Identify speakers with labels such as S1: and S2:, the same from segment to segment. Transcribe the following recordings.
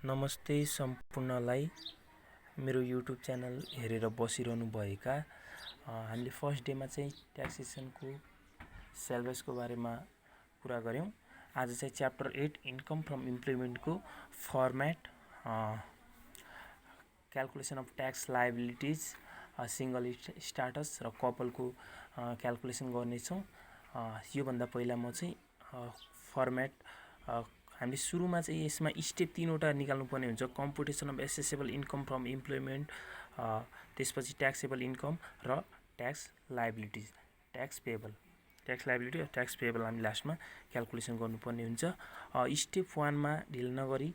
S1: नमस्ते सम्पूर्णलाई मेरो YouTube channel हेरेर बसिरहनु भएका हामीले फर्स्ट डेमा चाहिँ ट्याक्सेसनको सिलेबसको बारेमा कुरा गर्यौं। आज चाहिँ च्याप्टर 8 इन्कम फ्रम इम्प्लोइमेन्टको format, calculation of tax liabilities, single status र कपलको क्याल्कुलेसन गर्नेछौँ। यो भन्दा पहिला म चाहिँ फर्मेट हामीले सुरुमा चाहिँ यसमा स्टेप 3वटा निकाल्नु पर्ने हुन्छ। Computation of assessable income from employment, त्यसपछि ट्याक्सेबल इन्कम र ट्याक्स लायबिलिटिज, ट्याक्स लायबिलिटी र ट्याक्स पेएबल हामी लास्टमा क्याल्कुलेसन गर्नुपर्ने हुन्छ। स्टेप 1 मा ढिल नगरी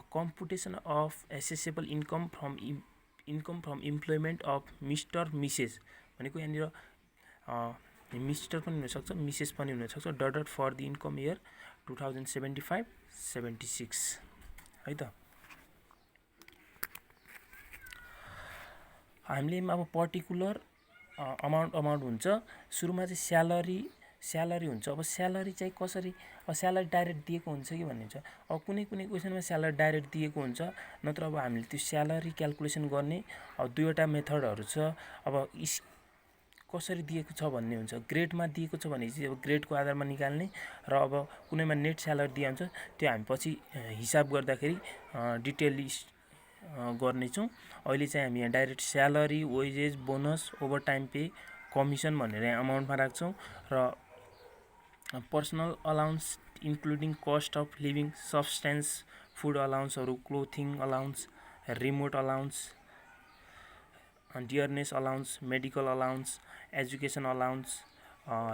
S1: computation of assessable income from employment of mister missus भनेको यहाँनिर मिस्टर पनि हुनसक्छ, मिसेस पनि हुनसक्छ, that for the income year 2075-76 है त। हामीले अब पर्टिकुलर अमाउन्ट हुन्छ। सुरुमा चाहिँ स्यालेरी हुन्छ। अब स्यालेरी चाहिँ कसरी, स्यालेरी डाइरेक्ट दिएको हुन्छ कि भन्ने हुन्छ। अब कुनै क्वेसनमा स्यालेरी डाइरेक्ट दिएको हुन्छ, नत्र अब हामीले त्यो स्यालेरी क्याल्कुलेसन गर्ने दुईवटा मेथडहरू छ। अब कसरी दिएको छ भन्ने हुन्छ। ग्रेडमा दिएको छ भने चाहिँ अब ग्रेडको आधारमा निकाल्ने, र अब कुनैमा नेट स्यालेरी दिएको हुन्छ त्यो हामी पछि हिसाब गर्दाखेरि डिटेलली गर्नेछौँ। अहिले चाहिँ हामी यहाँ direct salary, wages, bonus, overtime pay, commission भनेर अमाउन्टमा राख्छौँ। र personal allowance including cost of living, subsistence, food अलाउन्सहरू, clothing allowance, remote allowance, dearness allowance, medical allowance, education allowance,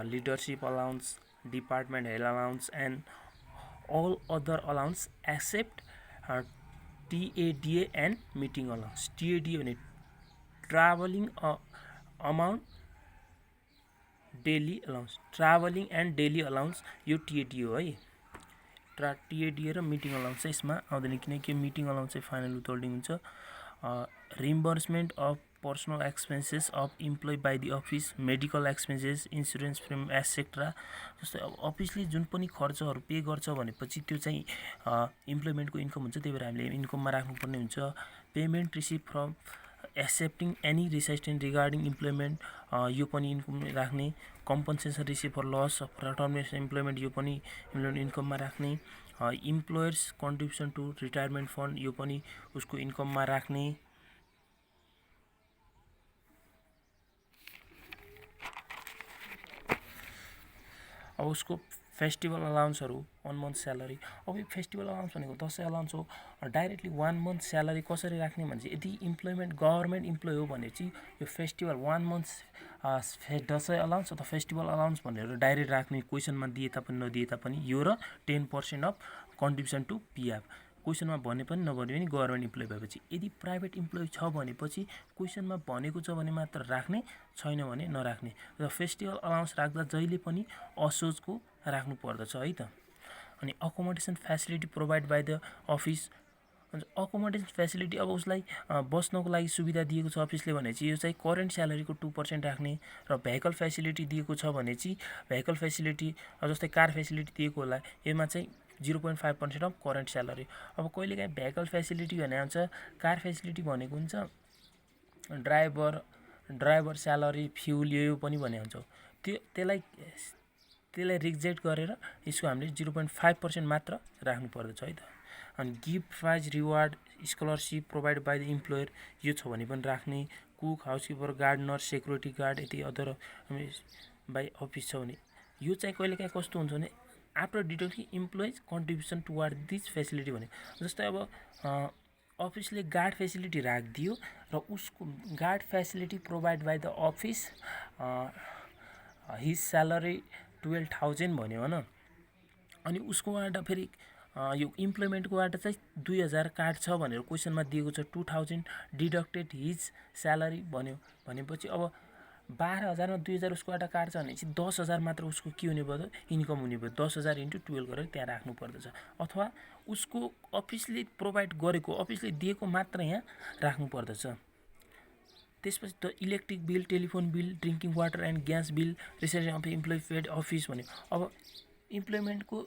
S1: leadership allowance, department head allowance and all other allowance except TADA and meeting allowance. TADA भने traveling amount daily allowance, traveling and daily allowance यो TADA हो है। TADA र meeting allowance चाहिँ यसमा आउँदैन, किनकि meeting allowance चाहिँ फाइनल विथहोल्डिङ हुन्छ। Reimbursement of personal expenses of employee by the office, medical expenses, insurance premium etcetera. जस्तै अब अफिसले जुन पनि खर्चहरू पे गर्छ भनेपछि त्यो चाहिँ इम्प्लोइमेन्टको इन्कम हुन्छ, त्यही भएर हामीले इन्कममा राख्नुपर्ने हुन्छ। Payment receive from accepting any recitant regarding employment, यो पनि इन्कम राख्ने। Compensation receive for loss of termination employment, यो पनि इन्कममा राख्ने। Employer's contribution to retirement fund, यो पनि उसको इन्कममा राख्ने। अब उसको फेस्टिभल अलाउन्सहरू, 1 मन्थ स्यालेरी। अब यो फेस्टिभल अलाउन्स भनेको दसैँ अलाउन्स हो। डाइरेक्टली 1 मन्थ स्यालेरी कसरी राख्ने भने यदि गभर्मेन्ट इम्प्लोइ हो भने चाहिँ यो फेस्टिभल 1 मन्थ दसैँ अलाउन्स अथवा फेस्टिभल अलाउन्स भनेर डाइरेक्ट राख्ने, क्वेसनमा दिए तापनि नदिए तापनि, यो र 10% अफ कन्ट्रिब्युसन टु पिएफ। क्वेसनमा भने पनि नभने पनि गभर्मेन्ट इम्प्लोइ भएपछि। यदि प्राइभेट इम्प्लोइ छ भनेपछि क्वेसनमा भनेको छ भने मात्र राख्ने, छैन भने नराख्ने। र फेस्टिभल अलाउन्स राख्दा जहिले पनि असोजको राख्नु पर्दछ है त। अनि accommodation facility provide by the office, accommodation facility अब उसलाई बस्नको लागि सुविधा दिएको छ अफिसले भने चाहिँ यो चाहिँ करेन्ट स्यालेरीको 2% राख्ने। र भेहिकल फेसिलिटी दिएको छ भने चाहिँ भेहिकल फेसिलिटी जस्तै कार फेसिलिटी दिएको होला, यसमा चाहिँ 0.5% अफ करेन्ट स्यालेरी। अब कहिलेकाहीँ भेहिकल फेसिलिटी भने आउँछ, कार फेसिलिटी भनेको हुन्छ ड्राइभर स्यालेरी, फ्युल, यो पनि भने हुन्छ। त्यसलाई रिजेक्ट गरेर यसको हामीले 0.5% मात्र राख्नु पर्दछ है त। अनि gift, prize, reward, scholarship provide by the employer, यो छ भने पनि राख्ने। Cook, housekeeper, gardener, security guard यदि अदर बाई अफिस छ भने। यो चाहिँ कहिलेकाहीँ कस्तो हुन्छ भने after detail employees contribution toward this facility भने, जस्तै अब अफिसले गार्ड फेसिलिटी राखिदियो र उसको guard facility provide by the office, his salary 12,000 भन्यो होइन। अनि उसकोबाट फेरि यो इम्प्लोइमेन्टकोबाट चाहिँ 2,000 काट्छ भनेर क्वेसनमा दिएको छ, 2,000 डिडक्टेड हिज स्यालेरी भन्यो भनेपछि अब 12,000 मा 2,000 उसकोबाट काट्छ भने चाहिँ 10,000 मात्र उसको के हुने भयो, इन्कम हुने भयो। 10,000 × 12 गरेर त्यहाँ राख्नु पर्दछ। अथवा उसको अफिसले प्रोभाइड गरेको, अफिसले दिएको मात्र यहाँ राख्नु पर्दछ। त्यसपछि the electric bill, telephone bill, drinking water and gas bill, resident of employee paid office भन्यो। अब इम्प्लोइमेन्टको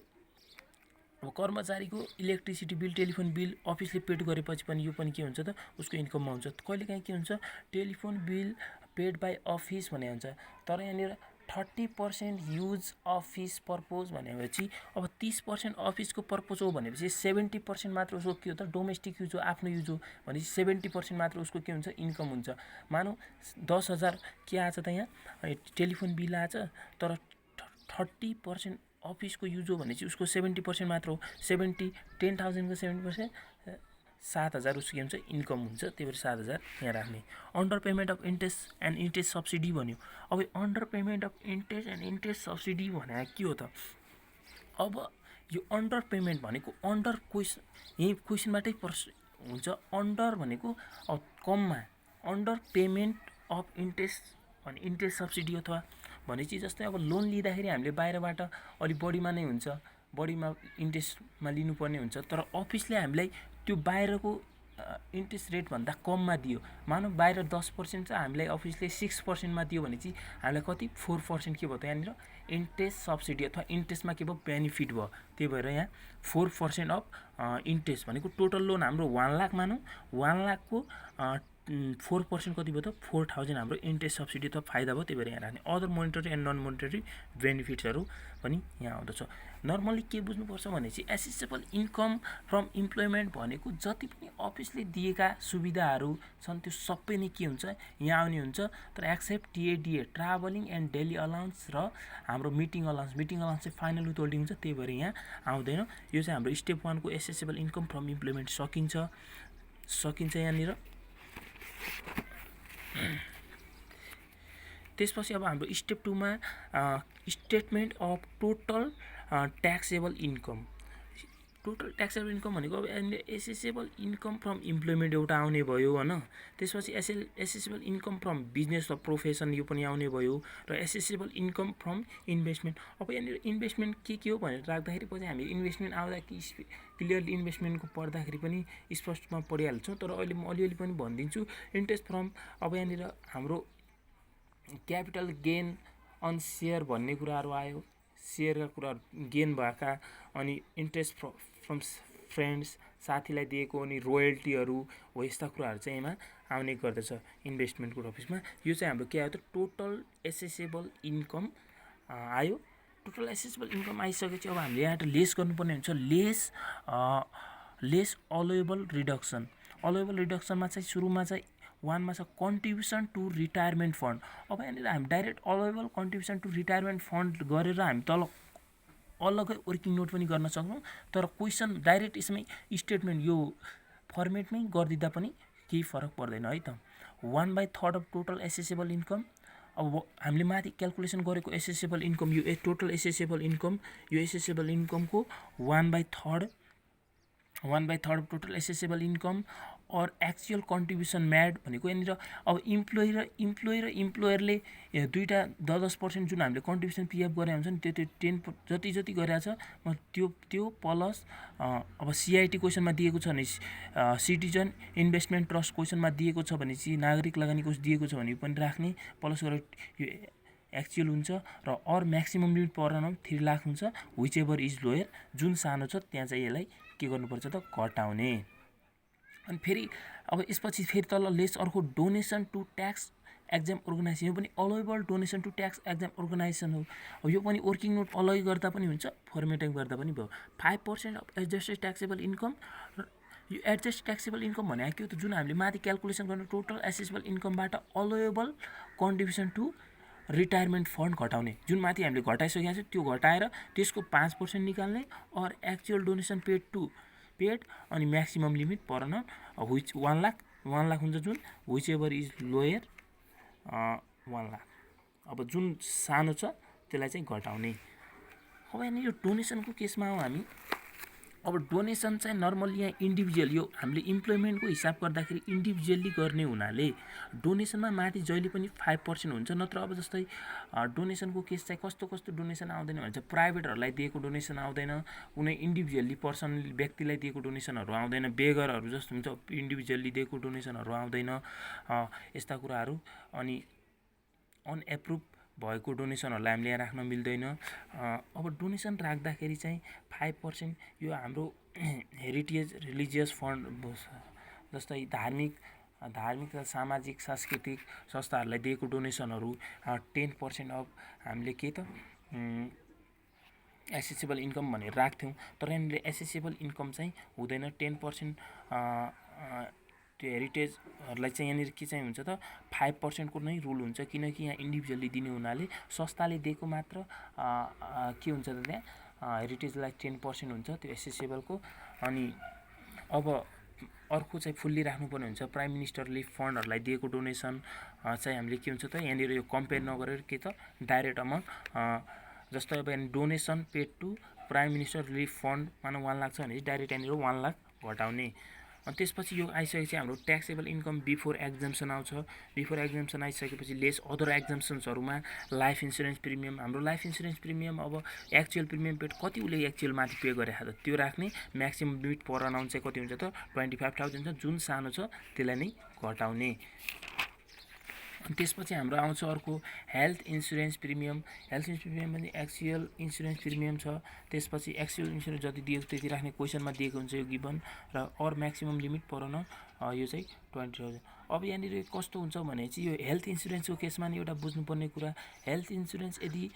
S1: अब कर्मचारीको इलेक्ट्रिसिटी बिल, टेलिफोन बिल अफिसले पेड गरेपछि पनि यो पनि के हुन्छ त उसको इन्कममा हुन्छ। कहिलेकाहीँ के हुन्छ telephone bill paid by office भने हुन्छ, तर यहाँनिर 30% युज अफिस पर्पोज भनेपछि अब 30% अफिसको पर्पोज हो भनेपछि 70% मात्र उसको के हो त डोमेस्टिक युज हो, आफ्नो युज हो भनेपछि 70% मात्र उसको के हुन्छ इन्कम हुन्छ। मानौँ 10,000 के आछ त यहाँ टेलिफोन बिल आछ, तर 30% अफिसको युज हो भनेपछि उसको 70% मात्र हो। 10,000 को 70% 7,000 उसको के हुन्छ इन्कम हुन्छ। त्यही भएर 7,000 यहाँ राख्ने। Under payment of interest and interest subsidy भन्यो। अब under payment of interest and interest subsidy भने के हो त, अब यो अन्डर पेमेन्ट भनेको अन्डर क्वेसन, यही क्वेसनबाटै हुन्छ। अन्डर भनेको अब कममा अन्डर पेमेन्ट अफ इन्ट्रेस्ट भने इन्ट्रेस्ट सब्सिडी अथवा भनेपछि जस्तै अब लोन लिँदाखेरि हामीले बाहिरबाट अलि बढीमा नै हुन्छ, बढीमा इन्ट्रेस्टमा लिनुपर्ने हुन्छ, तर अफिसले हामीलाई त्यो बाहिरको इन्ट्रेस्ट रेटभन्दा कममा दियो। मानौँ बाहिर 10% छ, हामीलाई अफिसले 6%मा दियो भनेपछि हामीलाई कति 4% के भयो त यहाँनिर इन्ट्रेस्ट सब्सिडी अथवा इन्ट्रेस्टमा के भयो बेनिफिट भयो। त्यही भएर यहाँ 4% अफ इन्ट्रेस्ट भनेको टोटल लोन हाम्रो 1 लाख मानौँ, 1 लाखको 4% कति भयो त 4,000 हाम्रो इन्ट्रेस्ट सब्सिडी त फाइदा भयो। त्यही भएर यहाँ राख्ने। Other monetary and non monetary बेनिफिट्सहरू पनि यहाँ आउँदछ। नर्मली के बुझ्नुपर्छ भनेपछि एसेसेबल इन्कम फ्रम इम्प्लोइमेन्ट भनेको जति पनि अफिसले दिएका सुविधाहरू छन् त्यो सबै नै के हुन्छ यहाँ आउने हुन्छ। तर except TADA travelling and daily allowance र हाम्रो मिटिङ अलाउन्स चाहिँ फाइनल विथहोल्डिङ हुन्छ, त्यही भएर यहाँ आउँदैन। यो चाहिँ हाम्रो स्टेप 1 को एसेसेबल इन्कम फ्रम इम्प्लोइमेन्ट सकिन्छ यहाँनिर। त्यसपछि अब हाम्रो स्टेप 2 मा statement of total taxable income. Total taxable income भनेको अब एसेसेबल इन्कम फ्रम इम्प्लोइमेन्ट एउटा आउने भयो होइन। त्यसपछि एसेसेबल इन्कम फ्रम बिजनेस र प्रोफेसन यो पनि आउने भयो, र एसेसेबल इन्कम फ्रम इन्भेस्टमेन्ट। अब यहाँनिर इन्भेस्टमेन्ट के हो भनेर राख्दाखेरि पछि हामी इन्भेस्टमेन्ट आउँदा कि क्लियरली इन्भेस्टमेन्टको पढ्दाखेरि पनि स्पष्टमा पढिहाल्छौँ, तर अहिले म अलिअलि पनि भनिदिन्छु। इन्ट्रेस्ट फ्रम अब यहाँनिर हाम्रो क्यापिटल गेन अन सेयर भन्ने कुराहरू आयो, सेयरका कुराहरू गेन भएका, अनि इन्ट्रेस्ट फ्रम फ्रेन्ड्स साथीलाई दिएको, अनि रोयल्टीहरू हो, यस्ता कुराहरू चाहिँ यसमा आउने गर्दछ इन्भेस्टमेन्टको टपिकमा। यो चाहिँ हाम्रो के आयो त टोटल एसेसेबल इन्कम आयो। टोटल एसेसेबल इन्कम आइसकेपछि अब हामीले यहाँ लेस गर्नुपर्ने हुन्छ। Lace अलोएबल reduction. अलोएबल रिडक्सनमा चाहिँ सुरुमा चाहिँ 1 मा छ कन्ट्रिब्युसन टु रिटायरमेन्ट फन्ड। अब यहाँनिर हामी direct allowable contribution to retirement fund गरेर हामी तल अलग्गै वर्किङ नोट पनि गर्न सक्छौँ, तर क्वेसन डाइरेक्ट यसमै स्टेटमेन्ट यो फर्मेटमै गरिदिँदा पनि केही फरक पर्दैन है त। 1/3 अफ टोटल एसेसेबल इन्कम। अब हामीले माथि क्यालकुलेसन गरेको एसेसेबल इन्कम यो टोटल एसेसेबल इन्कम, यो एसेसेबल इन्कमको 1/3 अफ टोटल एसेसेबल इन्कम और एक्चुअल कन्ट्रिब्युसन म्याड भनेको यहाँनिर अब इम्प्लोइ र इम्प्लोयरले दुईवटा 10% जुन हामीले कन्ट्रिब्युसन पिएफ गरे हुन्छ नि त्यो 10 जति गरेको छ त्यो प्लस अब सिआइटी क्वेसनमा दिएको छ भने सिटिजन इन्भेस्टमेन्ट ट्रस्ट क्वेसनमा दिएको छ भने चाहिँ नागरिक लगानी कोष दिएको छ भने पनि राख्ने, प्लस गरेर यो एक्चुअल हुन्छ, र or maximum limit per annum 3 lakh हुन्छ। विच एभर इज लोयर, जुन सानो छ त्यहाँ चाहिँ यसलाई के गर्नुपर्छ त घटाउने। अनि फेरि अब यसपछि फेरि तल लेस अर्को donation to tax exempt organization, यो पनि allowable donation to tax exempt organization हो। अब यो पनि वर्किङ नोट अलग गर्दा पनि हुन्छ, फर्मेटिङ गर्दा पनि भयो। 5% अफ एडजस्टेड ट्याक्सेबल इन्कम। यो एडजस्ट ट्याक्सेबल इन्कम भने के हो त जुन हामीले माथि क्यालकुलेसन गर्ने टोटल एसेसेबल इन्कमबाट allowable contribution to retirement fund घटाउने, जुन माथि हामीले घटाइसकेको छ त्यो घटाएर त्यसको 5% निकाल्ने, और एक्चुअल डोनेसन पेड अनि म्याक्सिमम लिमिट पर न विच 1 लाख हुन्छ, जुन which ever is lower 1 lakh. अब जुन सानो छ त्यसलाई चाहिँ घटाउने। अब यहाँ यो डोनेसनको केसमा हो हामी। अब डोनेसन चाहिँ नर्मली यहाँ इन्डिभिजुअल, यो हामीले इम्प्लोइमेन्टको हिसाब गर्दाखेरि इन्डिभिजुअली गर्ने हुनाले डोनेसनमा माथि जहिले पनि 5% हुन्छ। नत्र अब जस्तै डोनेसनको केस चाहिँ कस्तो डोनेसन आउँदैन भन्छ, प्राइभेटहरूलाई दिएको डोनेसन आउँदैन, कुनै इन्डिभिजुअली पर्सनली व्यक्तिलाई दिएको डोनेसनहरू आउँदैन, बेगरहरू जस्तो हुन्छ इन्डिभिजुअली दिएको डोनेसनहरू आउँदैन, यस्ता कुराहरू। अनि अनएप्रुभ भएको डोनेसनहरूलाई हामीले यहाँ राख्न मिल्दैन। अब डोनेसन राख्दाखेरि चाहिँ 5% यो हाम्रो हेरिटेज रिलिजियस फन्ड जस्तै धार्मिक र सामाजिक सांस्कृतिक संस्थाहरूलाई दिएको डोनेसनहरू 10% अफ हामीले के त एसेसेबल इन्कम भनेर राख्थ्यौँ। तर यहाँनिर एसेसेबल इन्कम चाहिँ हुँदैन। 10% त्यो हेरिटेजहरूलाई चाहिँ यहाँनिर के चाहिँ हुन्छ त 5% को नै रुल हुन्छ, किनकि यहाँ इन्डिभिजुअली दिने हुनाले संस्थाले दिएको मात्र के हुन्छ त त्यहाँ हेरिटेजलाई 10% हुन्छ त्यो एसेसेबलको। अनि अब अर्को चाहिँ फुल्ली राख्नुपर्ने हुन्छ। प्राइम मिनिस्टर रिलिफ फन्डहरूलाई दिएको डोनेसन चाहिँ हामीले के हुन्छ त यहाँनिर यो कम्पेयर नगरेर के त डाइरेक्ट अमाउन्ट जस्तै अब यहाँ donation paid to prime minister relief fund मानव 1 लाख छ भने डाइरेक्ट यहाँनिर 1 लाख घटाउने। अनि त्यसपछि यो आइसकेपछि हाम्रो ट्याक्सेबल इन्कम बिफोर एक्जम्सन आउँछ। बिफोर एक्जम्सन आइसकेपछि लेस अदर एक्जम्सन्सहरूमा लाइफ इन्सुरेन्स प्रिमियम, हाम्रो लाइफ इन्सुरेन्स प्रिमियम अब एक्चुअल प्रिमियम पेड कति उसले एक्चुअल माथि पे गरेको छ त्यो राख्ने। म्याक्सिमम लिमिट पर अनाउन्स चाहिँ कति हुन्छ त 25,000 छ, जुन सानो छ त्यसलाई नै घटाउने। अनि त्यसपछि हाम्रो आउँछ अर्को health insurance premium. Health insurance premium भने एक्चुअल इन्सुरेन्स प्रिमियम छ, त्यसपछि एक्चुअल इन्सुरेन्स जति दिएको त्यति राख्ने क्वेसनमा दिएको हुन्छ यो गिभन, र अर म्याक्सिमम लिमिट पर न यो चाहिँ 20,000। अब यहाँनिर कस्तो हुन्छ भने चाहिँ यो हेल्थ इन्सुरेन्सको केसमा नि एउटा बुझ्नुपर्ने कुरा, हेल्थ इन्सुरेन्स यदि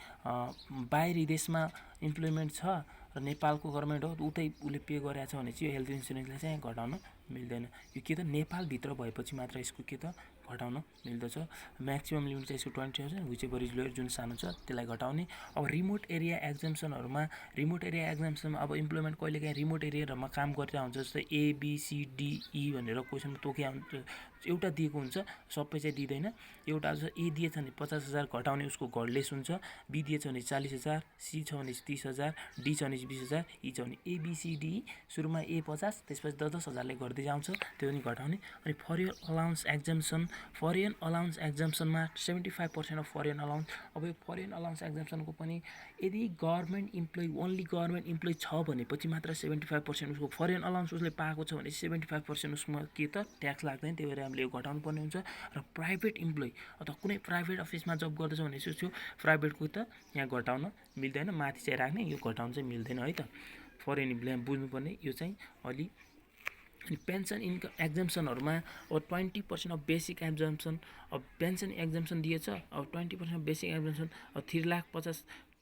S1: बाहिरी देशमा इम्प्लोइमेन्ट छ र नेपालको गभर्मेन्ट हो उतै उसले पे गरेको छ भने चाहिँ यो हेल्थ इन्सुरेन्सलाई चाहिँ घटाउन मिल्दैन। यो के त नेपालभित्र भएपछि मात्र यसको के त घटाउन मिल्दछ। म्याक्सिमम लिमिट चाहिँ यसको 20,000 विच एभर इज लोयर, जुन सानो छ त्यसलाई घटाउने। अब रिमोट एरिया एक्जम्सनहरूमा, रिमोट एरिया एक्जम्सनमा अब इम्प्लोइमेन्ट कहिलेकाहीँ रिमोट एरियाहरूमा काम गरिरहेको हुन्छ, जस्तै ABCDE भनेर क्वेसन तोकिया हुन्छ, एउटा दिएको हुन्छ सबै चाहिँ दिँदैन। एउटा ए दिएछ भने 50,000 घटाउने उसको घरलेस हुन्छ, बी दिएछ भने 40,000, सी छ भने 30,000, डी छ भने 20,000, ई छ भने ABCDE सुरुमा ए 50 त्यसपछि 10,000ले गर्दै जान्छ, त्यो पनि घटाउने। अनि foreign allowance exemption, foreign allowance एक्जम्सनमा 75% अफ फरेन अलाउन्स। अब यो फरेन अलाउन्स एक्जम्सनको पनि यदि government employee only government employee छ भनेपछि मात्र 75% उसको फरेन अलाउन्स उसले पाएको छ भने 75% उसमा के त ट्याक्स लाग्दैन, त्यही भएर हामीले यो घटाउनु पर्ने हुन्छ। र प्राइभेट इम्प्लोइ अथवा कुनै प्राइभेट अफिसमा जब गर्दैछ भने त्यो प्राइभेटको त यहाँ घटाउन मिल्दैन, माथि चाहिँ राख्ने, यो घटाउन चाहिँ मिल्दैन है त। फरेन इम्प्लोइ बुझ्नुपर्ने यो चाहिँ अलि। अनि पेन्सन इन्कम एक्जम्सनहरूमा अब 20% अफ बेसिक एक्जम्सन, अब पेन्सन एक्जम्सन दिएछ, अब 20% अफ बेसिक एक्जम्सन, अब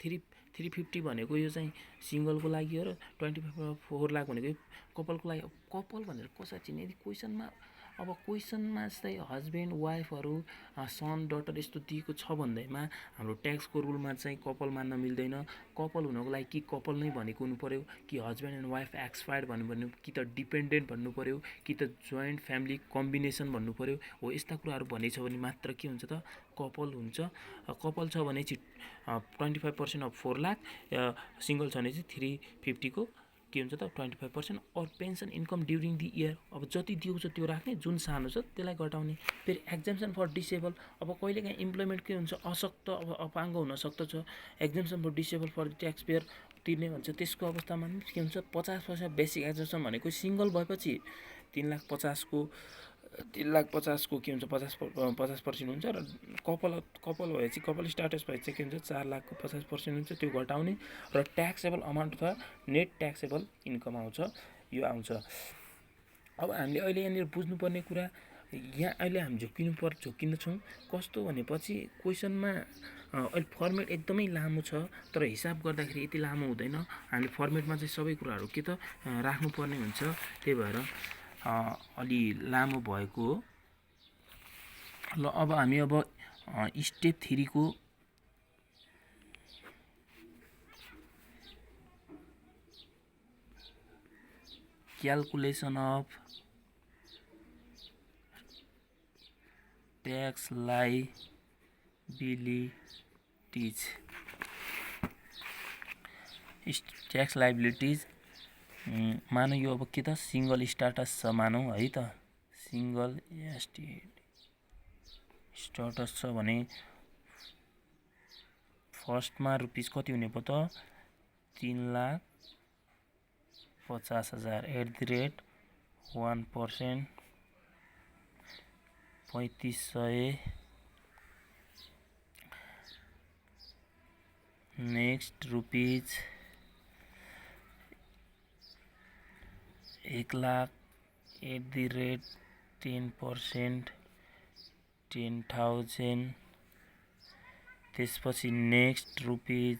S1: 3,50,000 भनेको यो चाहिँ सिङ्गलको लागि हो, र 25,4 लाख भनेको कपालको लागि। कपाल भनेर कसरी चिन्ने, यदि क्वेसनमा अब क्वेसनमा चाहिँ हस्बेन्ड वाइफहरू सन डटर यस्तो दिएको छ भन्दैमा हाम्रो ट्याक्सको रुलमा चाहिँ कपाल मान्न मिल्दैन। कपाल हुनको लागि कि कपाल नै भनेको हुनु पऱ्यो, कि हस्बेन्ड एन्ड वाइफ एक्सपायर्ड भन्नु, कि त डिपेन्डेन्ट भन्नु पऱ्यो, कि त जोइन्ट फ्यामिली कम्बिनेसन भन्नु पऱ्यो। हो यस्ता कुराहरू भनेछ भने मात्र के हुन्छ त कपाल हुन्छ। कपाल छ भने चाहिँ 25% अफ 4 लाख, सिङ्गल छ भने चाहिँ 350 को के हुन्छ त 25%। और pension income during the year, अब जति दिएको छ त्यो राख्ने, जुन सानो छ त्यसलाई घटाउने। फेरि एक्जम्सन फर डिसेबल, अब कहिलेकाहीँ इम्प्लोइमेन्ट के हुन्छ अशक्त, अब अपाङ्ग हुनसक्छ छ, exemption for disable for tax payer तिर्ने भन्छ, त्यसको अवस्थामा के हुन्छ 50% बेसिक एक्जम्सन भनेको सिङ्गल भएपछि 3,50,000 को 3,50,000 को के हुन्छ 50% हुन्छ, र कपाल भएपछि कपाल स्टाटस भएपछि के हुन्छ 4,00,000 को 50% हुन्छ, त्यो घटाउने। र ट्याक्सेबल अमाउन्ट अथवा नेट ट्याक्सेबल इन्कम आउँछ, यो आउँछ। अब हामीले अहिले यहाँनिर बुझ्नुपर्ने कुरा, यहाँ अहिले हामी झुक्किन्छौँ कस्तो भनेपछि क्वेसनमा अहिले फर्मेट एकदमै लामो छ, तर हिसाब गर्दाखेरि यति लामो हुँदैन। हामीले फर्मेटमा चाहिँ सबै कुराहरू के त राख्नुपर्ने हुन्छ, त्यही भएर अलि लामो भएको हो। ल अब हामी अब स्टेप 3 को calculation of tax liabilities. Tax liabilities मानौँ यो अब के त सिङ्गल स्टाटस छ मानौँ है त, सिङ्गल स्टाटस छ भने फर्स्टमा रुपिस कति हुने भयो त 3,50,000 @ 1% 3,500 नेक्स्ट रुपीज 1,00,000 @10% 10,000 त्यसपछि नेक्स्ट रुपीज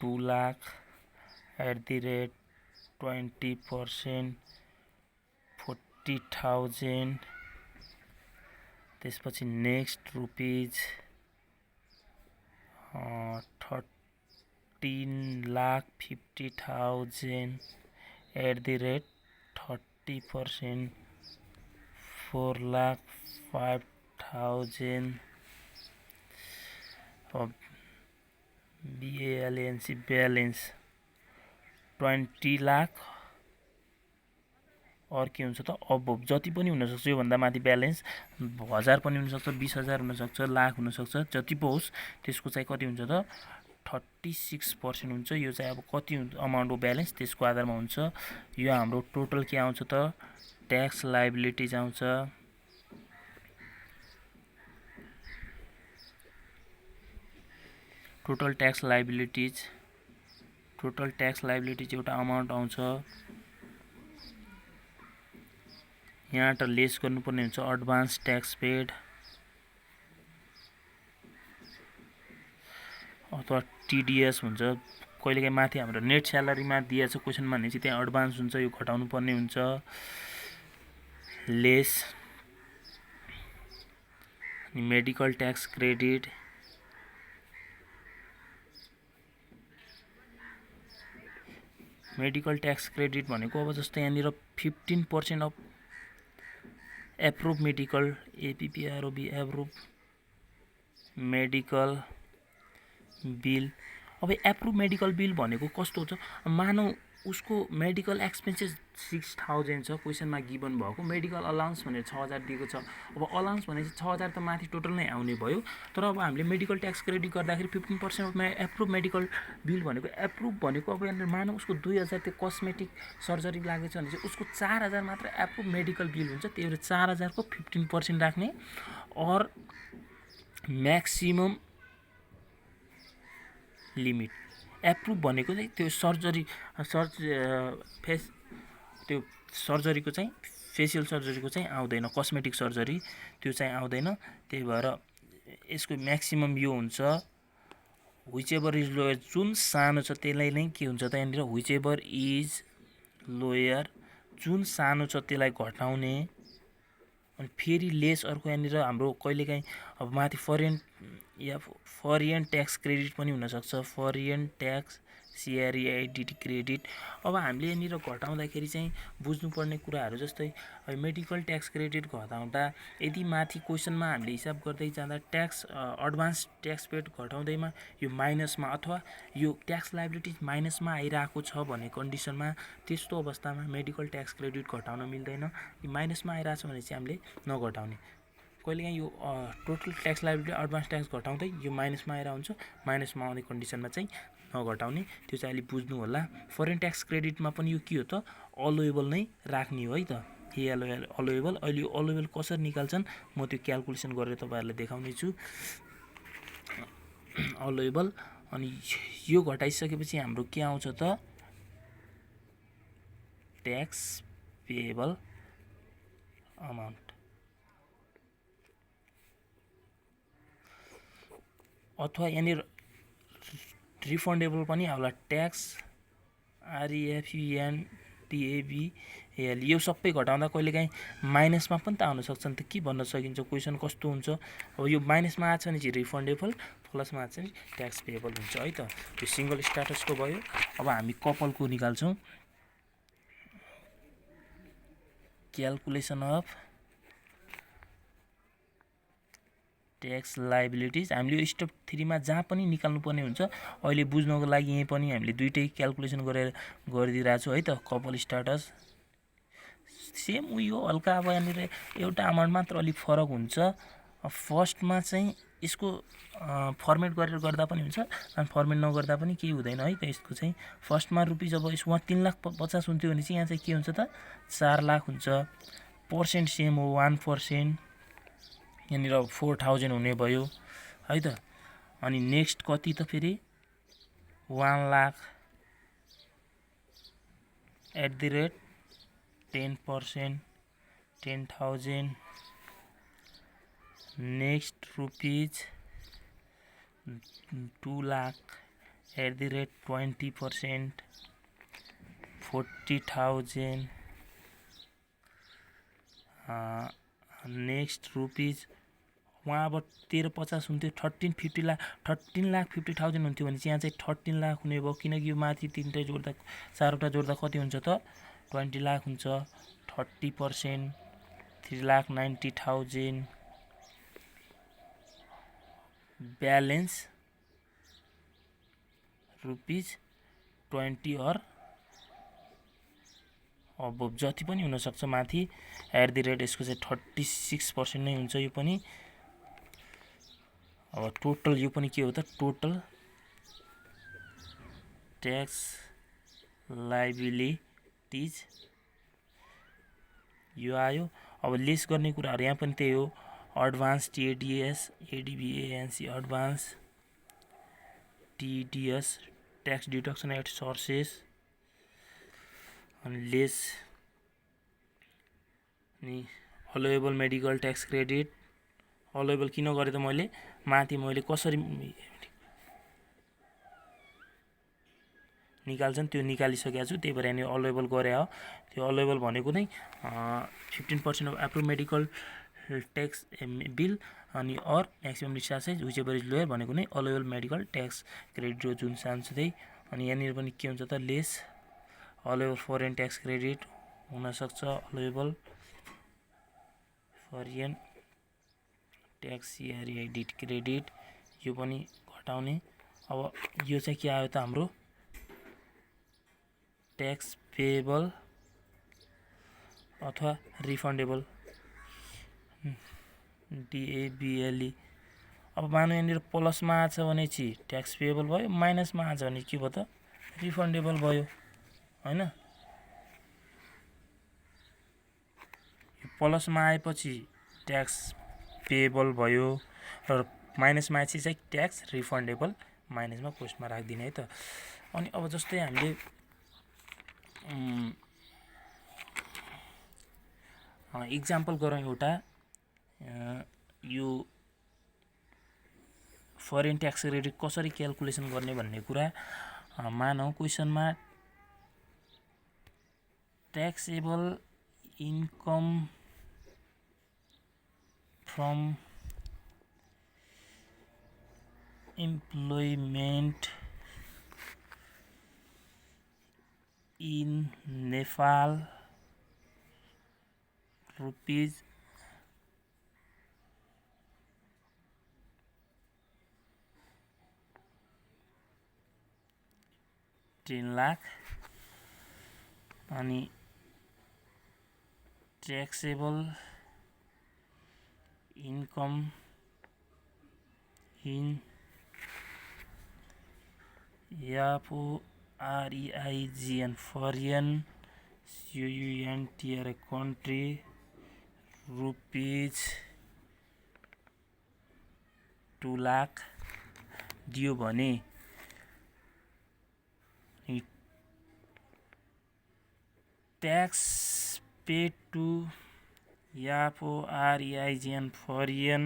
S1: 2,00,000 @20% 40,000 त्यसपछि नेक्स्ट रुपीज 13,50,000 @30% 4,05,000 BALANCE ब्यालेन्स 20,00,000 और के हुन्छ त अब जति पनि हुनसक्छ योभन्दा माथि ब्यालेन्स 1000 पनि हुनसक्छ 20,000 हुनसक्छ लाख हुनसक्छ जति पो होस् त्यसको चाहिँ कति हुन्छ त 36% हुन्छ। यो चाहिँ अब कति अमाउन्ट हो ब्यालेन्स त्यसको आधारमा हुन्छ। यो हाम्रो टोटल के आउँछ त ट्याक्स लायबिलिटीज आउँछ। टोटल ट्याक्स लायबिलिटीज एउटा अमाउन्ट आउँछ। यहाँबाट लेस गर्नुपर्ने हुन्छ एडभान्स ट्याक्स पेड अथवा टिडिएस हुन्छ। कहिलेकाहीँ माथि हाम्रो नेट स्यालेरीमा दिएको छ क्वेसनमा भने चाहिँ त्यहाँ एडभान्स हुन्छ, यो घटाउनु पर्ने हुन्छ। लेस अनि मेडिकल ट्याक्स क्रेडिट भनेको अब जस्तै यहाँनिर 15% of approve medical APPROB approve medical bill. अब एप्रुभ मेडिकल बिल भनेको कस्तो हुन्छ, मानौ उसको मेडिकल एक्सपेन्सेस 6,000 छ क्वेसनमा गिभन भएको, मेडिकल अलाउन्स भनेर 6,000 दिएको छ। अब अलाउन्स भनेपछि 6,000 त माथि टोटल नै आउने भयो। तर अब हामीले मेडिकल ट्याक्स क्रेडिट गर्दाखेरि 15% अफ एप्रुभ मेडिकल बिल भनेको एप्रुभ भनेको अब यहाँनिर मानौ उसको 2,000 त्यो कस्मेटिक सर्जरी लागेछ भने चाहिँ उसको 4,000 मात्र एप्रुभ मेडिकल बिल हुन्छ। त्यही भएर 4,000 को 15% राख्ने। और म्याक्सिमम लिमिट एप्रुभ भनेको चाहिँ त्यो त्यो सर्जरीको चाहिँ फेसियल सर्जरीको चाहिँ आउँदैन, कस्मेटिक सर्जरी त्यो चाहिँ आउँदैन। त्यही भएर यसको म्याक्सिमम यो हुन्छ व्हिच एभर इज लोयर। जुन सानो छ त्यसलाई नै के हुन्छ त यहाँनिर व्हिच एभर इज लोयर, जुन सानो छ त्यसलाई घटाउने। अनि फेरि लेस अर्को यहाँनिर हाम्रो कहिलेकाहीँ अब माथि फरेन ट्याक्स क्रेडिट पनि हुनसक्छ, फरेन ट्याक्स CREIT क्रेडिट। अब हामीले यहाँनिर घटाउँदाखेरि चाहिँ बुझ्नुपर्ने कुराहरू जस्तै मेडिकल ट्याक्स क्रेडिट घटाउँदा यदि माथि क्वेसनमा हामीले हिसाब गर्दै जाँदा ट्याक्स एडभान्स ट्याक्स पेड घटाउँदैमा यो माइनसमा अथवा यो ट्याक्स लायबिलिटी माइनसमा आइरहेको छ भन्ने कन्डिसनमा त्यस्तो अवस्थामा मेडिकल ट्याक्स क्रेडिट घटाउन मिल्दैन। यो माइनसमा आइरहेछ भने चाहिँ हामीले नघटाउने। कहिलेकाहीँ यो total tax liability advance tax घटाउँदै यो माइनसमा आएर हुन्छ, माइनसमा आउने कन्डिसनमा चाहिँ नघटाउने। त्यो चाहिँ अहिले बुझ्नु होला। फरेन ट्याक्स क्रेडिटमा पनि यो के हो त अलोएबल नै राख्ने हो है त। अलोएबल अहिले यो अलोएबल कसरी निकाल्छन् म त्यो क्यालकुलेसन गरेर तपाईँहरूलाई देखाउने छु। अलोएबल अनि यो घटाइसकेपछि हाम्रो के आउँछ त ट्याक्स पेएबल अमाउन्ट अथवा यहाँनिर रिफन्डेबल पनि आउला। ट्याक्स REFUNDABL यो सबै घटाउँदा कहिलेकाहीँ माइनसमा पनि त आउन सक्छ नि त। के भन्न सकिन्छ क्वेसन कस्तो हुन्छ, अब यो माइनसमा आएको छ भने चाहिँ रिफन्डेबल, प्लसमा आएको छ भने ट्याक्स पेएबल हुन्छ है त। यो सिङ्गल स्ट्याटसको भयो। अब हामी कपलको निकाल्छौँ। क्यालकुलेसन अफ ट्याक्स लायबिलिटीज हामीले यो स्टेप 3 मा जहाँ पनि निकाल्नु पर्ने हुन्छ। अहिले बुझ्नको लागि यही पनि हामीले दुईटै क्यालकुलेसन गरिदिइरहेको छु है त। कपल स्ट्याटस सेम उयो हल्का अब यहाँनिर एउटा अमाउन्ट मात्र अलिक फरक हुन्छ। फर्स्टमा चाहिँ यसको फर्मेट गरेर गर्दा पनि हुन्छ अनि फर्मेट नगर्दा पनि केही हुँदैन है त। यसको चाहिँ फर्स्टमा रुपिज अब यसमा 3,50,000 हुन्थ्यो भने चाहिँ यहाँ चाहिँ के हुन्छ त 4 लाख हुन्छ। पर्सेन्ट सेम हो 1%। यहाँनिर 4,000 हुने भयो है त। अनि नेक्स्ट कति त फेरि 1 lakh @10%, 10,000. Next rupees 2 lakh @20%, 40,000. Next rupees वहाँबाट 1350 हुन्थ्यो 13,50,000 हुन्थ्यो भने यहाँ चाहिँ 13 लाख हुने भयो किनकि यो माथि तीनटै जोड्दा चारवटा जोड्दा कति हुन्छ त 20 लाख हुन्छ 30%, 3,90,000. ब्यालेन्स रुपीज 20 और अब जति पनि हुनसक्छ माथि यसको चाहिँ 36% नै हुन्छ यो पनि. अब टोटल यो पनि के हो त टोटल ट्याक्स लायबिलिटीज यो आयो. अब लेस गर्ने कुराहरु यहाँ पनि त्यही हो एडभान्स टीडीएस एडीबीएएनसी advance TDS tax deduction at sources अनि लेस अनि allowable medical tax credit allowable किन गरे त मैले माथि मैले कसरी निकाल्छन् त्यो निकालिसकेको छु त्यही भएर यहाँ अलाउएबल गरे हो. त्यो अलाउएबल भनेको नै 15% of approve medical tax bill अनि or maximum discharge size whichever is lower भनेको नै अलाउएबल मेडिकल ट्याक्स क्रेडिट हो जुन सान्छु त्यही. अनि यहाँनिर पनि के हुन्छ त lace allowable foreign tax credit हुनसक्छ अलाउएबल फरेन ट्याक्स सीआरआईडी क्रेडिट यो पनि घटाउने. अब यो चाहिँ के आयो त हाम्रो ट्याक्स पेएबल अथवा रिफन्डेबल डिएबीएलई. अब मानौ यहाँनिर प्लसमा आछ भने चाहिँ ट्याक्स पेएबल भयो माइनसमा आछ भने के भयो त रिफन्डेबल भयो हैन. प्लसमा आएपछि ट्याक्स पेएबल भयो र माइनसमा आएपछि चाहिँ ट्याक्स रिफन्डेबल माइनसमा पोस्टमा राख्दिने है त. अनि अब जस्तै हामीले इक्जाम्पल गरौँ एउटा यो फरेन ट्याक्स क्रेडिट कसरी क्याल्कुलेसन गर्ने भन्ने कुरा. मानौ क्वेसनमा taxable income from employment in Nepal rupees 10 lakh अनि ट्याक्सेबल इन्कम इन यापो REIGN foreign CUNTR country rupees 2 lakh दियो भने ट्याक्स पेड टु यापो REIGN foreign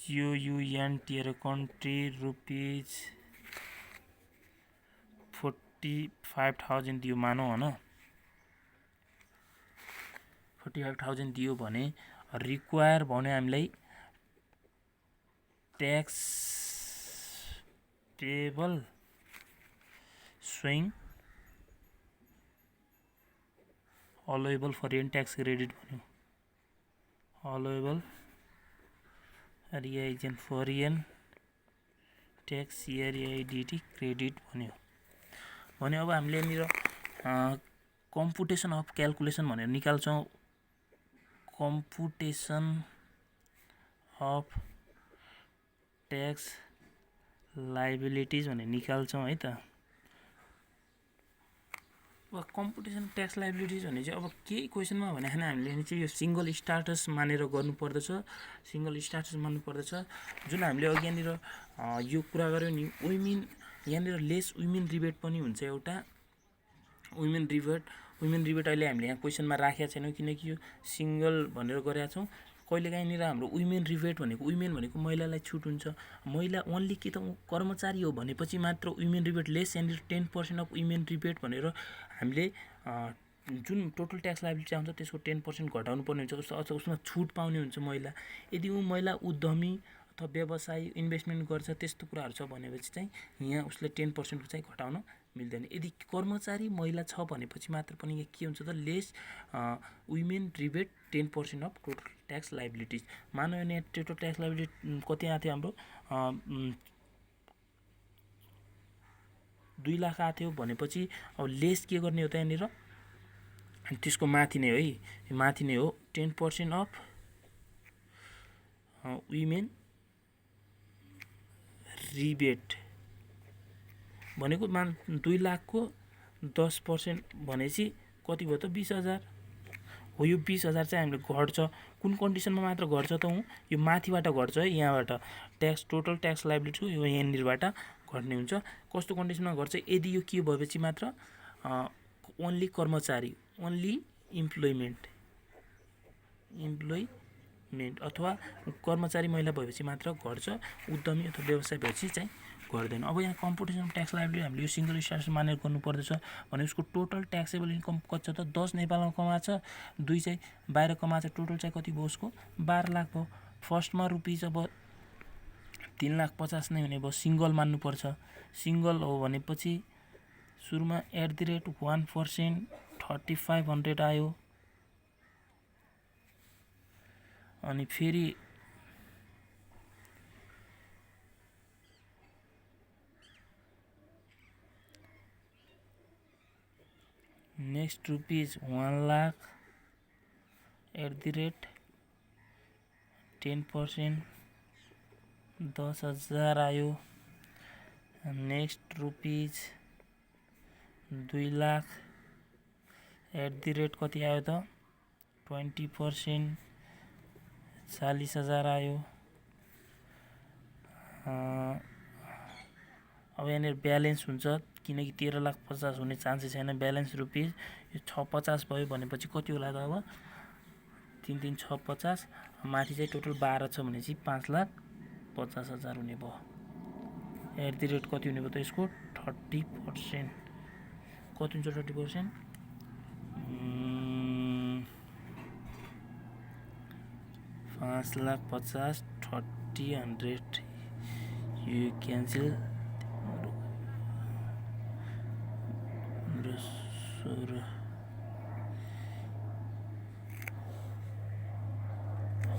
S1: CUNTR country rupees 45,000 दियो मानौ हैन 45,000 दियो भने रिक्वायर भने हामीलाई ट्याक्स पेएबल स्विङ अलाउएबल फरेन ट्याक्स क्रेडिट भन्यो allowable REIGN foreign tax CRAIDT credit भन्यो भने अब हामीले यहाँनिर कम्पुटेसन अफ क्याल्कुलेसन भनेर निकाल्छौँ. कम्पुटेसन अफ ट्याक्स लायबिलिटीज भनेर निकाल्छौँ है त. अब कम्पिटिसन ट्याक्स लाइबिलिटिज भने चाहिँ अब केही क्वेसनमा भने हामीले चाहिँ यो सिङ्गल स्टाटस मानेर गर्नुपर्दछ, सिङ्गल स्टाटस मान्नुपर्दछ। जुन हामीले अघि यहाँनिर यो कुरा गऱ्यौँ नि, वुमेन यहाँनिर लेस वुमेन रिबेट पनि हुन्छ एउटा वुमेन रिबेट अहिले हामीले यहाँ क्वेसनमा राखेका छैनौँ किनकि यो सिङ्गल भनेर गरेका छौँ। कहिलेकाहीँनिर हाम्रो वुमेन रिबेट भनेको महिलालाई छुट हुन्छ, महिला ओन्ली कि त कर्मचारी हो भनेपछि मात्र वुमेन रिबेट लेस, यहाँनिर 10% अफ वुमेन रिबेट भनेर हामीले जुन टोटल ट्याक्स लाइबिलिटी आउँछ त्यसको 10% घटाउनु पर्ने हुन्छ, अथवा उसमा छुट पाउने हुन्छ महिला। यदि ऊ महिला उद्यमी अथवा व्यवसाय इन्भेस्टमेन्ट गर्छ त्यस्तो कुराहरू छ भनेपछि चाहिँ यहाँ उसले 10% चाहिँ घटाउन मिल्दैन। यदि कर्मचारी महिला छ भनेपछि मात्र पनि यहाँ के हुन्छ त lace women rebate 10% of total tax liabilities. मानव यहाँ टोटल ट्याक्स लाइबिलिटी कति आएको थियो हाम्रो 2 लाख आएको थियो भनेपछि अब लेस के गर्ने हो त यहाँनिर त्यसको माथि नै है, माथि नै हो 10% अफ वुमेन रिबेट भनेको 2 लाखको 10% भनेपछि कति भयो त 20,000 हो। यो 20,000 चाहिँ हामीले घट्छ, कुन कन्डिसनमा मात्र घट्छ त यो माथिबाट घट्छ है, यहाँबाट ट्याक्स टोटल ट्याक्स लाइबिलिटीको यो यहाँनिरबाट घट्ने हुन्छ। कस्तो कन्डिसनमा घट्छ, यदि यो के भएपछि मात्र ओन्ली कर्मचारी ओन्ली इम्प्लोइमेन्ट अथवा कर्मचारी महिला भएपछि मात्र घट्छ, उद्यमी अथवा व्यवसाय भएपछि चाहिँ गर्दैन। अब यहाँ कम्पिटिसन ट्याक्स लाइबिलिटी हामीले यो सिङ्गल स्टाटस मानेर गर्नुपर्दछ भने उसको टोटल ट्याक्सेबल इन्कम कति छ त 10 नेपालमा कमाएको छ, 2 चाहिँ बाहिर कमाएको छ, टोटल चाहिँ कति भयो उसको 12 लाख भयो। फर्स्टमा रुपिज अब 3,50,000 नै हुने भयो, सिङ्गल मान्नुपर्छ। सिङ्गल हो भनेपछि सुरुमा @1% 3500 आयो, अनि फेरि नेक्स्ट रुपिज 1 लाख @10% 10,000 आयो। नेक्स्ट रुपिज 2 लाख कति आयो त 20% 40,000 आयो। अब यहाँनिर ब्यालेन्स हुन्छ किनकि 13,50,000 हुने चान्सेस छैन, ब्यालेन्स रुपिज यो 650 भयो भनेपछि कति होला त अब 3 6 50, माथि चाहिँ टोटल 12 छ भनेपछि 5,50,000 हुने भयो। कति हुने भयो त यसको 30%, कति हुन्छ 30%, 5,50,000 30,100 यो क्यान्सल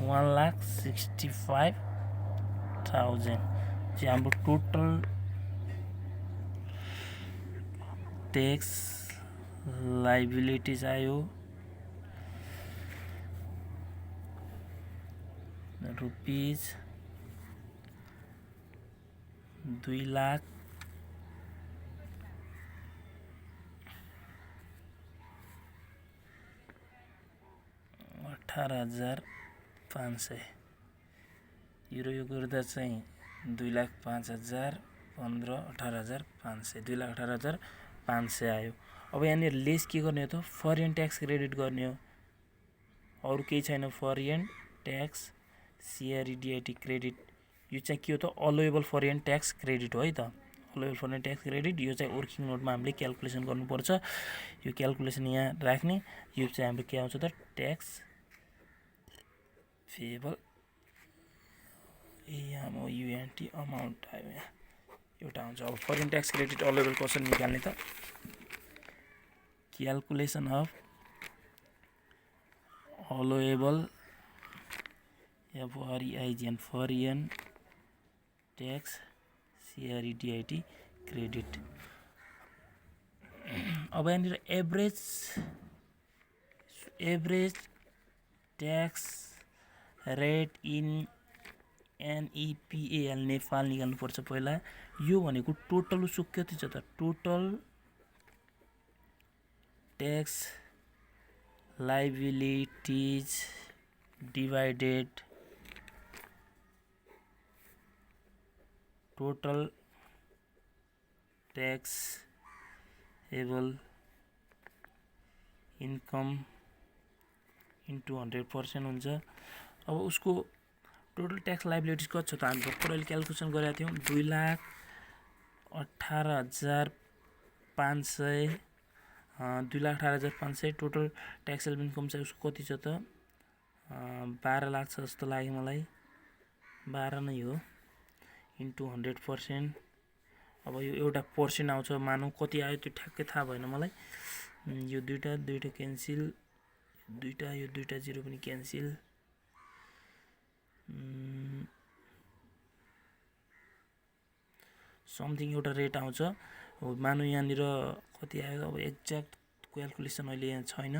S1: 1,65,000 चाहिँ हाम्रो टोटल ट्याक्स लाइबिलिटिज आयो। रुपिज 2,18,500 यो गर्दा चाहिँ 2,05,000 15 18,500 2,18,500 आयो। अब यहाँनिर लेस के गर्ने हो त फरेन ट्याक्स क्रेडिट गर्ने हो, अरू केही छैन। फरेन ट्याक्स CREDIT क्रेडिट यो चाहिँ के हो त अलोएबल फरेन ट्याक्स क्रेडिट हो है त, अलोएबल फरेन ट्याक्स क्रेडिट। यो चाहिँ वर्किङ नोटमा हामीले क्यालकुलेसन गर्नुपर्छ, यो क्यालकुलेसन यहाँ राख्ने। यो चाहिँ हाम्रो के आउँछ त ट्याक्स पेएबल UNT अमाउन्ट आयो, यहाँ एउटा आउँछ। अब फरेन ट्याक्स क्रेडिट अलोएबल कसरी निकाल्ने त calculation of allowable FOREIGN foreign tax CREDIT credit. अब यहाँनिर average tax rate in NEPAL Nepal निकाल्नुपर्छ पहिला। यो भनेको टोटल उसको कति छ त total tax liabilities divided total taxable income into 100% हुन्छ। अब उसको टोटल ट्याक्स लाइबिलिटिज कति छ त हामी भर्खर अहिले क्यालकुलेसन गरेका थियौँ 2,18,500 2,18,500 टोटल ट्याक्सेबल इन्कम चाहिँ उसको कति छ त 12 लाख छ जस्तो लाग्यो मलाई 12 नै हो इन्टु 100%। अब यो एउटा पर्सेन्ट आउँछ मानौँ कति आयो त्यो ठ्याक्कै थाहा भएन मलाई यो दुईटा क्यान्सिल यो दुईटा जिरो पनि क्यान्सिल समथिङ एउटा रेट आउँछ मानौँ यहाँनिर कति आयो अब एक्ज्याक्ट क्यालकुलेसन अहिले यहाँ छैन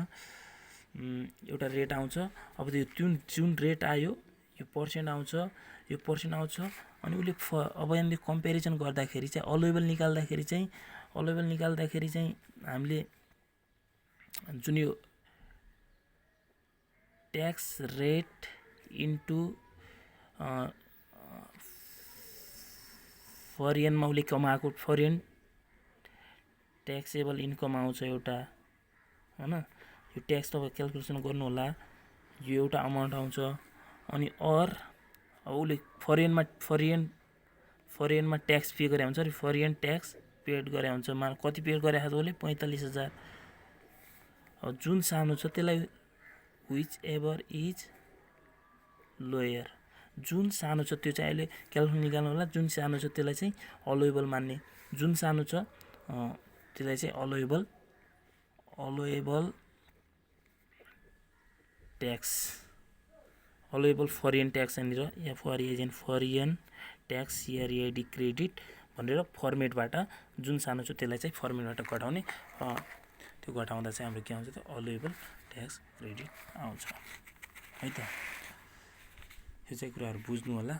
S1: एउटा रेट आउँछ। अब त्यो जुन रेट आयो यो पर्सेन्ट आउँछ अनि उसले अब यहाँनिर कम्पेरिजन गर्दाखेरि चाहिँ अलोएबल निकाल्दाखेरि चाहिँ हामीले जुन यो ट्याक्स रेट इन्टु फरेनमा उसले कमाएको फरेन ट्याक्सेबल इन्कम आउँछ एउटा हैन यो ट्याक्स तपाईँ क्यालकुलेसन गर्नु होला यो एउटा अमाउन्ट आउँछ अनि अब उसले फरेनमा ट्याक्स पे गरे हुन्छ फरेन ट्याक्स पेड गरे हुन्छ कति पेड गरे छ उसले 45,000। अब जुन सानो छ त्यसलाई व्हिच एभर इज लोयर जुन सानो छ त्यो चाहिँ अहिले क्यालकुलेसन निकाल्नु होला जुन सानो छ त्यसलाई चाहिँ अलोएबल मान्ने जुन सानो छ त्यसलाई चाहिँ allowable tax allowable foreign tax यहाँनिर एफआर एजेन्ट फरेन ट्याक्स सिआरएडी क्रेडिट भनेर फर्मेटबाट जुन सानो छ त्यसलाई चाहिँ फर्मेटबाट घटाउने त्यो घटाउँदा चाहिँ हाम्रो के आउँछ त अलोएबल ट्याक्स क्रेडिट आउँछ है त यो चाहिँ कुराहरू बुझ्नु होला।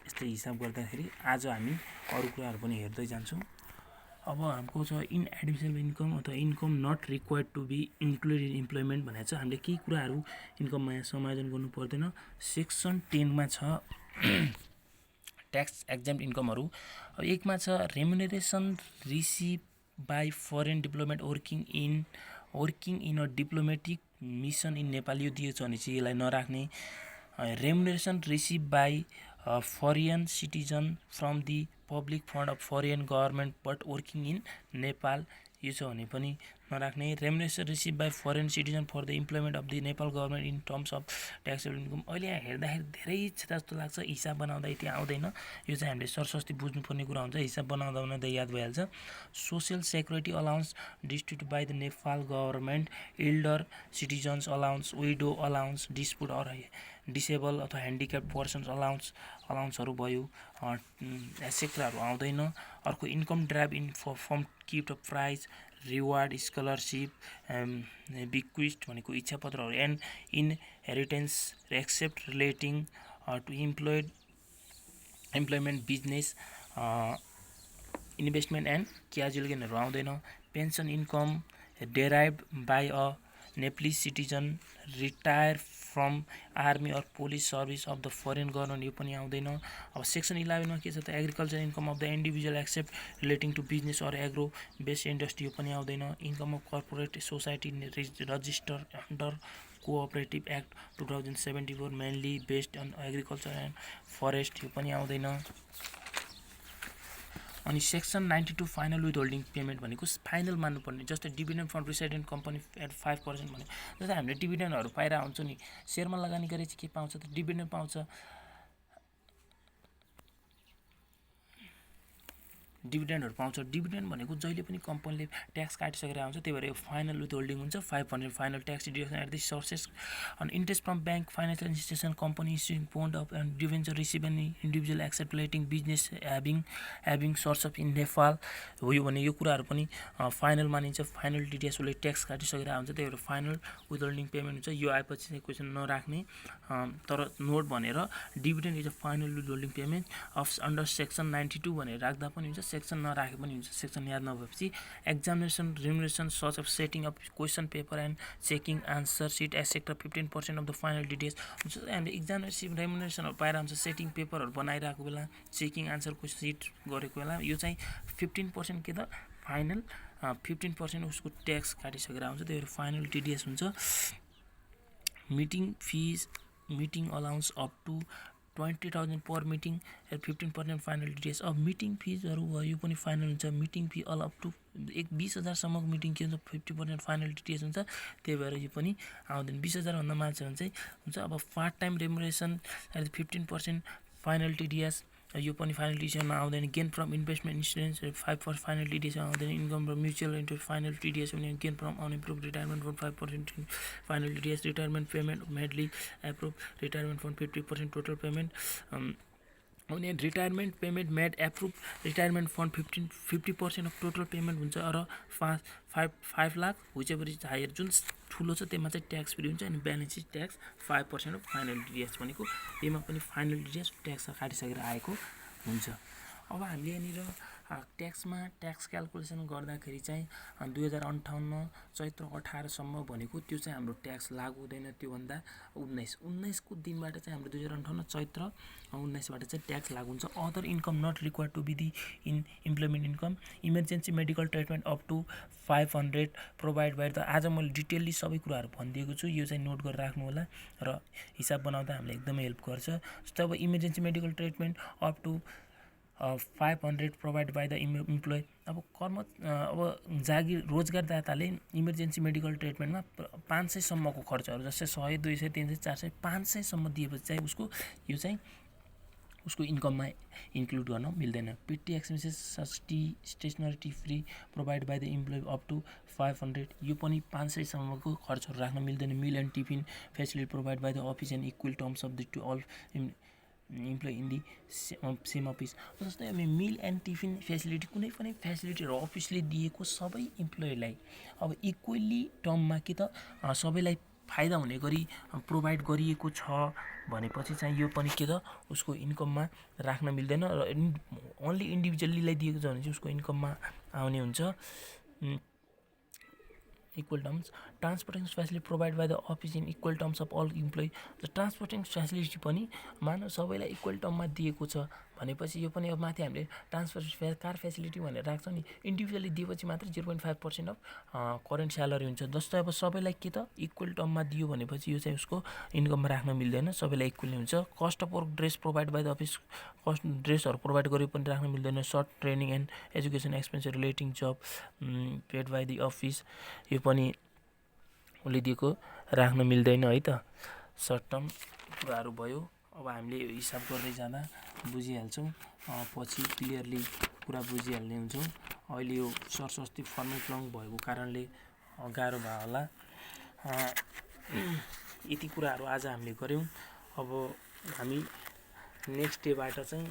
S1: यस्तै हिसाब गर्दाखेरि आज हामी अरू कुराहरू पनि हेर्दै जान्छौँ। अब हाम्रो छ इनएडमिसेबल इन्कम अथवा income not required to be included in employment भनेको छ हामीले केही कुराहरू इन्कममा समायोजन गर्नु पर्दैन। सेक्सन 10 मा छ ट्याक्स एक्जेम्प्ट इन्कमहरू। अब एकमा छ remuneration receive by foreign development working in a diplomatic mission in Nepal यो दिएको छ भने चाहिँ यसलाई नराख्ने। Remuneration receive by foreign citizen from the public fund of foreign government but working in Nepal यो छ भने पनि नराख्ने। Remuneration receive by foreign citizen for the employment of the Nepal government in terms of taxable income अहिले यहाँ हेर्दाखेरि धेरै छ जस्तो लाग्छ हिसाब बनाउँदा यति आउँदैन यो चाहिँ हामीले सरस्वती बुझ्नुपर्ने कुरा हुन्छ हिसाब बनाउँदा याद भइहाल्छ। Social security allowance distributed by the Nepal government elder citizens allowance widow allowance dispute or disable अथवा ह्यान्डिक्याप पर्सन्स अलाउन्सहरू भयो यस्तै कुराहरू आउँदैन। अर्को income drive in from gift of prize reward scholarship bequest भनेको इच्छा पत्रहरू and inheritance except relating to employment business investment and casual गेनहरू आउँदैन। Pension income derive by a Nepalese citizen retire from army or police service of the foreign government यो पनि आउँदैन। अब section 11 मा के छ त agriculture income of the individual except relating to business or agro based industry यो पनि आउँदैन। Income of corporate society register under cooperative act 2074 mainly based on agriculture and forest यो पनि आउँदैन। अनि section 92 final withholding payment भनेको final मान्नुपर्ने जस्तै dividend from resident company at 5% भने जस्तै हामीले डिभिडेन्डहरू पाइरहेको हुन्छ नि सेयरमा लगानी गरेपछि के पाउँछ त डिभिडेन्ड पाउँछ। डिभिडेन्डहरू पाउँछ डिभिडेन्ड भनेको जहिले पनि कम्पनीले ट्याक्स काटिसकेर आउँछ त्यही भएर यो फाइनल विथ होल्डिङ हुन्छ 500 final tax deduction at the sources. अनि interest from bank financial institution company issuing bond of and debenture receive an individual except relating business having source of in Nepal हो यो भने यो कुराहरू पनि फाइनल मानिन्छ। Final details उसले ट्याक्स काटिसकेर आउँछ त्यही भएर फाइनल विथ होल्डिङ पेमेन्ट हुन्छ। यो आएपछि चाहिँ क्वेसन नराख्ने तर नोट भनेर dividend is a final withholding payment of under section 92 भनेर राख्दा पनि हुन्छ। सेक्सन नराखे पनि हुन्छ, सेक्सन याद नभएपछि examination remuneration such of setting of question paper and checking answer sheet etcetera 15% of the final details हुन्छ। हामीले एक्जामिनेसन रेम्युनरेसनहरू पाएर हुन्छ, सेटिङ पेपरहरू बनाइरहेको बेला, चेकिङ आन्सर क्वेसन सिट गरेको बेला यो चाहिँ 15% के त फाइनल 15% उसको ट्याक्स काटिसकेर आउँछ, त्यही भएर फाइनल टिडिएस हुन्छ। Meeting fees meeting allowance up to 20,000 per meeting 15% final details. अब मिटिङ फिजहरू भयो यो पनि फाइनल हुन्छ। Meeting fee all up to 20,000सम्मको मिटिङ के हुन्छ 50% फाइनल डिटेल्स हुन्छ, त्यही भएर यो पनि आउँदैन। 20,000 भन्दा माथि भने चाहिँ हुन्छ। अब part time remuneration 15% final TDS यो पनि फाइनल टिडिएसमा आउँदैन। Gain from investment insurance 5% final टिडिएसमा आउँदैन। Income from mutual interest final TDS पनि। Gain from unapprove retirement fund 5% final TDS. Retirement payment medley approve retirement fund 50% total payment अनि retirement payment made approve retirement fund 50% of total payment हुन्छ। र 5 lakh हुइसकेपछि higher जुन ठुलो छ त्यसमा चाहिँ tax free हुन्छ। अनि balance seat tax 5% of final details भनेको यसमा पनि फाइनल डिटेल्स ट्याक्स काटिसकेर आएको हुन्छ। अब हामीले यहाँनिर ट्याक्समा ट्याक्स क्यालकुलेसन गर्दाखेरि चाहिँ 2058 चैत्र 18सम्म भनेको त्यो चाहिँ हाम्रो ट्याक्स लागु हुँदैन। त्योभन्दा 19को दिनबाट चाहिँ हाम्रो 2058 चैत्र 19बाट चाहिँ ट्याक्स लागु हुन्छ। Other income not required to be the in employment income emergency medical treatment up to 500 provide by the. आज मैले डिटेलली सबै कुराहरू भनिदिएको छु, यो चाहिँ नोट गरेर राख्नु होला र हिसाब बनाउँदा हामीलाई एकदमै हेल्प गर्छ। जस्तै अब emergency medical treatment up to 500 provide by the employee. अब अब जागिर रोजगारदाताले इमर्जेन्सी मेडिकल ट्रिटमेन्टमा 500सम्मको खर्चहरू जस्तै 100, 200, 300, 400, 500सम्म दिएपछि चाहिँ यो चाहिँ उसको इन्कममा इन्क्लुड गर्न मिल्दैन। Petty expenses stationery free provide by the employee up to 500 यो पनि 500सम्मको खर्चहरू राख्न मिल्दैन। Meal and tiffin facility provide by the office and equal terms of the to all employee in the same office. जस्तै हामी मिल एन्ड टिफिन फेसिलिटी कुनै पनि फेसिलिटीहरू अफिसले दिएको सबै इम्प्लोइलाई अब इक्वल्ली टर्ममा कि त सबैलाई फाइदा हुने गरी प्रोभाइड गरिएको छ भनेपछि चाहिँ यो पनि के त उसको इन्कममा राख्न मिल्दैन। र ओन्ली इन्डिभिजुअलीलाई दिएको छ भने चाहिँ उसको इन्कममा आउने हुन्छ। Equal terms transporting facility provide by the office in equal terms of all employee. Transporting facility पनि मानव सबैलाई इक्वल टर्ममा दिएको छ भनेपछि यो पनि अब माथि हामीले ट्रान्सपोर्ट कार फेसिलिटी भनेर राख्छौँ नि, इन्डिभिजुअली दिएपछि मात्र 0.5% अफ करेन्ट स्यालेरी हुन्छ। जस्तै अब सबैलाई के त इक्वल टर्ममा दियो भनेपछि यो चाहिँ उसको इन्कममा राख्न मिल्दैन, सबैलाई इक्वली हुन्छ। Cost of work dress provide by the office cost ड्रेसहरू प्रोभाइड गरे पनि राख्न मिल्दैन। Short training and education expense relating job paid by the office यो पनि उसले दिएको राख्न मिल्दैन है त। सर्ट टर्म कुराहरू भयो। अब हामीले हिसाब गर्दै जाँदा बुझिहाल्छौँ, पछि क्लियरली कुरा बुझिहाल्ने हुन्छौँ। अहिले यो सरस्वती फर्मेट लङ भएको कारणले गाह्रो भयो होला। यति कुराहरू आज हामीले गऱ्यौँ। अब हामी नेक्स्ट डेबाट चाहिँ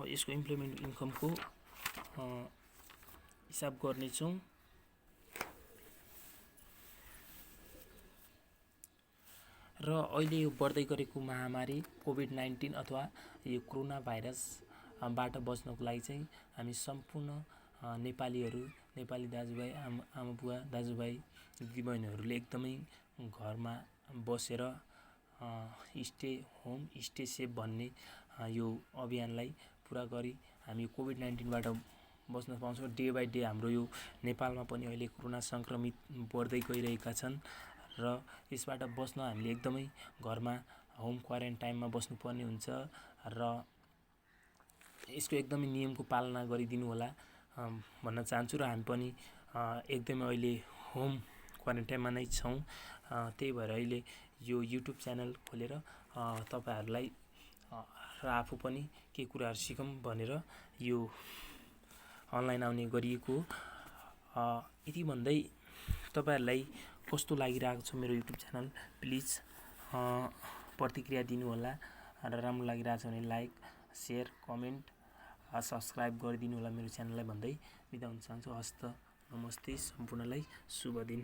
S1: यसको इम्प्लोइमेन्ट इन्कमको हिसाब गर्नेछौँ। र अहिले यो बढ्दै गरेको महामारी कोभिड-19 अथवा यो कोरोना भाइरसबाट बच्नको लागि चाहिँ हामी सम्पूर्ण नेपालीहरू, नेपाली दाजुभाइ, आमा बुवा, दाजुभाइ, दिदीबहिनीहरूले एकदमै घरमा बसेर स्टे होम स्टे सेफ भन्ने यो अभियानलाई पुरा गरी हामी कोभिड-19बाट बच्न पाउँछौँ। डे बाई डे हाम्रो यो नेपालमा पनि अहिले कोरोना सङ्क्रमित बढ्दै गइरहेका छन् र यसबाट बच्न हामीले एकदमै घरमा होम क्वारेन्टाइनमा बस्नुपर्ने हुन्छ र यसको एकदमै नियमको पालना गरिदिनु होला भन्न चाहन्छु। र हामी पनि एकदमै अहिले होम क्वारेन्टाइनमा नै छौँ। त्यही भएर अहिले यो युट्युब च्यानल खोलेर तपाईँहरूलाई र आफू पनि केही कुराहरू सिकौँ भनेर यो अनलाइन आउने गरिएको। यति भन्दै तपाईँहरूलाई कस्तो लागिरहेको छ मेरो युट्युब च्यानल प्लिज प्रतिक्रिया दिनुहोला र राम्रो लागिरहेछ भने लाइक, सेयर, कमेन्ट, सब्सक्राइब गरिदिनु होला मेरो च्यानललाई भन्दै बिदा हुन चाहन्छु। हस्त नमस्ते, सम्पूर्णलाई शुभ दिन।